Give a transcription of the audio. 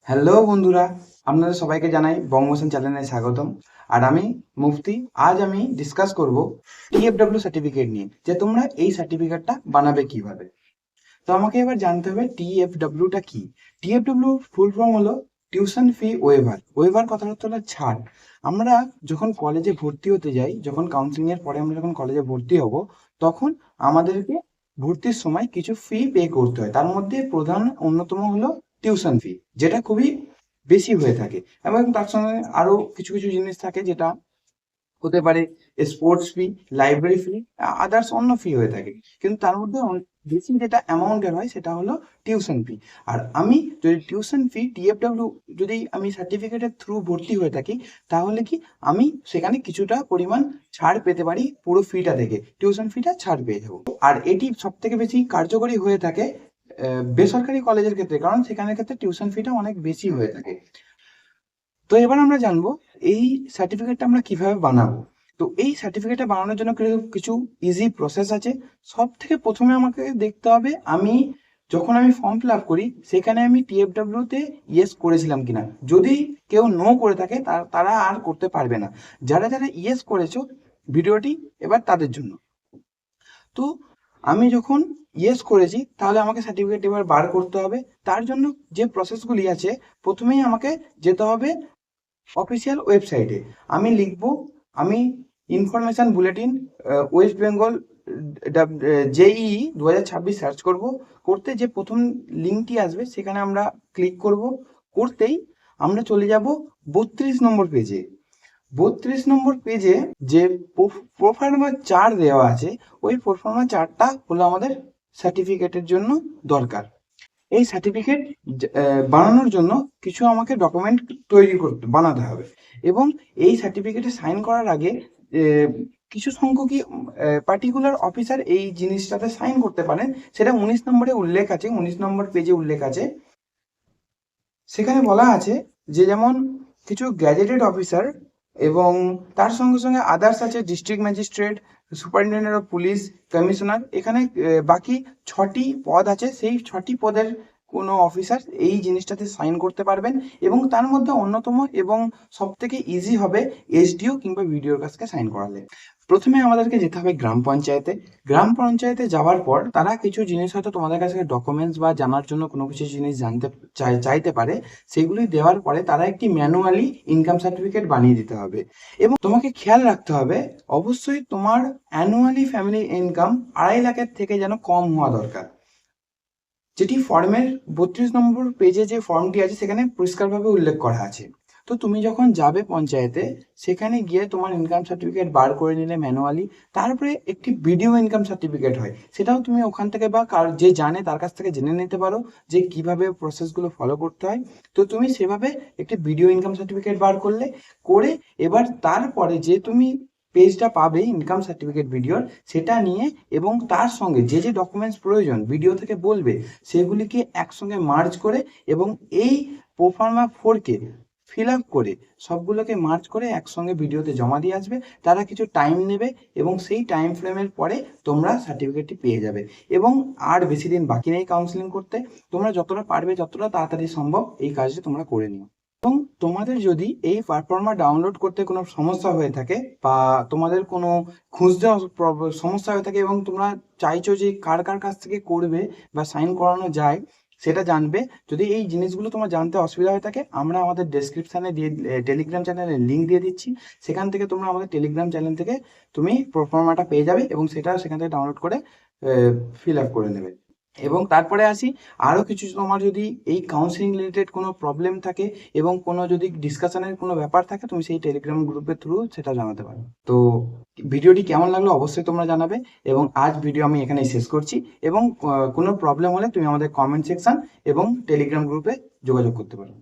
Hello বন্ধুরা, আপনাদের সবাইকে জানাই বঙ্গমোশন চ্যানেলে স্বাগতম। আর আমি মুফতি। আজ আমি ডিসকাস করব টিএফডব্লিউ সার্টিফিকেট নিয়ে, যে তোমরা এই সার্টিফিকেটটা বানাবে কিভাবে। তো আমাকে এবার জানতে হবে টিএফডব্লিউটা কি। টিএফডব্লিউ ফুল ফর্ম হলো টিউশন ফি ওয়েভার। ওয়েভার কথাটা হলো ছাড়। আমরা যখন কলেজে ভর্তি হতে যাই, যখন কাউন্সিলিং এর পরে আমরা যখন কলেজে ভর্তি হব, তখন আমাদেরকে ভর্তির সময় কিছু ফি পে করতে হয়। তার মধ্যে প্রধান অন্যতম হলো টিউশন ফি, যেটা খুবই বেশি হয়ে থাকে। এবং তার সঙ্গে আরো কিছু কিছু জিনিস থাকে, যেটা হতে পারে স্পোর্টস ফি, লাইব্রেরি ফি, আদার্স অন্য ফি হয়ে থাকে। কিন্তু তার মধ্যে বেশি যেটা অ্যামাউন্টের হয় সেটা হলো টিউশন ফি। আর আমি যদি টিউশন ফি টিএফডব্লিউ যদি আমি সার্টিফিকেটের থ্রু ভর্তি হয়ে থাকি, তাহলে কি আমি সেখানে কিছুটা পরিমাণ ছাড় পেতে পারি, পুরো ফিটা থেকে টিউশন ফিটা ছাড় পেয়ে যাবো। আর এটি সব থেকে বেশি কার্যকরী হয়ে থাকে বেসরকারি কলেজের ক্ষেত্রে, কারণ সেখানের ক্ষেত্রে টিউশন ফিটা অনেক বেশি হয়ে থাকে। তো এবার আমরা জানবো এই সার্টিফিকেটটা আমরা কিভাবে বানাবো। তো এই সার্টিফিকেটটা বানানোর জন্য কিছু ইজি প্রসেস আছে। সব থেকে প্রথমে আমাকে দেখতে হবে, যখন আমি ফর্ম ফিল আপ করি সেখানে আমি টিএফডব্লিউ তে ইয়েস করেছিলাম কিনা। যদি কেউ নো করে থাকে তারা আর করতে পারবে না। যারা যারা ইয়েস করেছো, ভিডিওটি এবার তাদের জন্য। তো আমি যখন ইয়েস করেছি, তাহলে আমাকে সার্টিফিকেট এবার বার করতে হবে। তার জন্য যে প্রসেসগুলি আছে, প্রথমেই আমাকে যেতে হবে অফিসিয়াল ওয়েবসাইটে। আমি লিখব, আমি information bulletin West Bengal JEE 2026 search করব। করতে যে প্রথম লিঙ্কটি আসবে সেখানে আমরা ক্লিক করব। করতেই আমরা চলে যাব 32 নম্বর পেজে। 32 নম্বর পেজে যে প্রোফার্মা চার্ট দেওয়া আছে, ওই প্রোফার্মা চার্টটা হলো আমাদের সার্টিফিকেটের জন্য দরকার। এই সার্টিফিকেট বানানোর জন্য কিছু আমাকে ডকুমেন্ট বানাতে হবে। এবং এই সার্টিফিকেটে সাইন করার আগে কিছু সংখ্যকই পার্টিকুলার অফিসার এই জিনিসটাতে সাইন করতে পারেন। সেটা 19 নম্বরে উল্লেখ আছে, 19 নম্বর পেজে উল্লেখ আছে। সেখানে বলা আছে যে যেমন কিছু গ্যাজেটেড অফিসার, এবং তার সঙ্গে সঙ্গে আদার্স আছে district magistrate, superintendent of police, commissioner. এখানে বাকি 6টি পদ আছে, সেই 6টি পদের কোনো অফিসার এই জিনিসটাতে সাইন করতে পারবেন। এবং তার মধ্যে অন্যতম এবং সব থেকে ইজি হবে এসডিও কিংবা ভিডিওর কাছকে সাইন করালে। প্রথমে আমাদেরকে যেতে হবে গ্রাম পঞ্চায়েতে। গ্রাম পঞ্চায়েতে যাওয়ার পর তারা কিছু জিনিস হয়তো তোমাদের কাছে ডকুমেন্টস বা জানার জন্য কোনো কিছু জিনিস জানতে চাইতে পারে। সেগুলি দেওয়ার পরে তারা একটি ম্যানুয়ালি ইনকাম সার্টিফিকেট বানিয়ে দিতে হবে। এবং তোমাকে খেয়াল রাখতে হবে, অবশ্যই তোমার অ্যানুয়ালি ফ্যামিলি ইনকাম 2.5 লাখের থেকে যেন কম হওয়া দরকার। যেটি ফর্মের 32 নম্বর পেজে যে ফর্মটি আছে সেখানে পরিষ্কারভাবে উল্লেখ করা আছে। তো তুমি যখন যাবে পঞ্চায়েতে, সেখানে গিয়ে তোমার ইনকাম সার্টিফিকেট বার করে নিলে ম্যানুয়ালি, তারপরে একটি ভিডিও ইনকাম সার্টিফিকেট হয়, সেটাও তুমি ওখান থেকে বা যে জানে তার কাছ থেকে জেনে নিতে পারো যে কিভাবে প্রসেসগুলো ফলো করতে হয়। তো তুমি সেভাবে একটি ভিডিও ইনকাম সার্টিফিকেট বার করলে, করে এবার তারপরে যে তুমি পেজটা পাবে ইনকাম সার্টিফিকেট ভিডিওর, সেটা নিয়ে এবং তার সঙ্গে যে যে ডকুমেন্টস প্রয়োজন ভিডিও থেকে বলবে, সেগুলিকে একসঙ্গে মার্জ করে এবং এই প্রোফার্মা 4কে ফিল আপ করে সবগুলোকে মার্জ করে একসঙ্গে ভিডিওতে জমা দিয়ে আসবে। তারা কিছু টাইম নেবে এবং সেই টাইম ফ্রেমের পরে তোমরা সার্টিফিকেটটি পেয়ে যাবে। এবং আর বেশি দিন বাকি নেই কাউন্সিলিং করতে। তোমরা যতটা পারবে, যতটা তাড়াতাড়ি সম্ভব এই কাজটি তোমরা করে নিও। এবং তোমাদের যদি এই পারফর্মার ডাউনলোড করতে কোনো সমস্যা হয়ে থাকে, বা তোমাদের কোনো খুঁজতে সমস্যা হয়ে থাকে, এবং তোমরা চাইছো যে কার কার কাছ থেকে করবে বা সাইন করানো যায় সেটা জানবে, যদি এই জিনিসগুলো তোমার জানতে অসুবিধা হয়ে থাকে, আমরা আমাদের ডেসক্রিপশানে টেলিগ্রাম চ্যানেলের লিঙ্ক দিয়ে দিচ্ছি। সেখান থেকে তোমরা আমাদের টেলিগ্রাম চ্যানেল থেকে তুমি প্রোফার্মাটা পেয়ে যাবে এবং সেটা সেখান থেকে ডাউনলোড করে ফিল আপ করে নেবে। এবং তারপরে আসি, আরও কিছু তোমার যদি এই কাউন্সিলিং রিলেটেড কোনো প্রবলেম থাকে এবং কোনো যদি ডিসকাশনের কোনো ব্যাপার থাকে, তুমি সেই টেলিগ্রাম গ্রুপের থ্রু সেটা জানাতে পারো। তো ভিডিওটি কেমন লাগলো অবশ্যই তোমরা জানাবে। এবং আজ ভিডিও আমি এখানেই শেষ করছি। এবং কোনো প্রবলেম হলে তুমি আমাদের কমেন্ট সেকশন এবং টেলিগ্রাম গ্রুপে যোগাযোগ করতে পারো।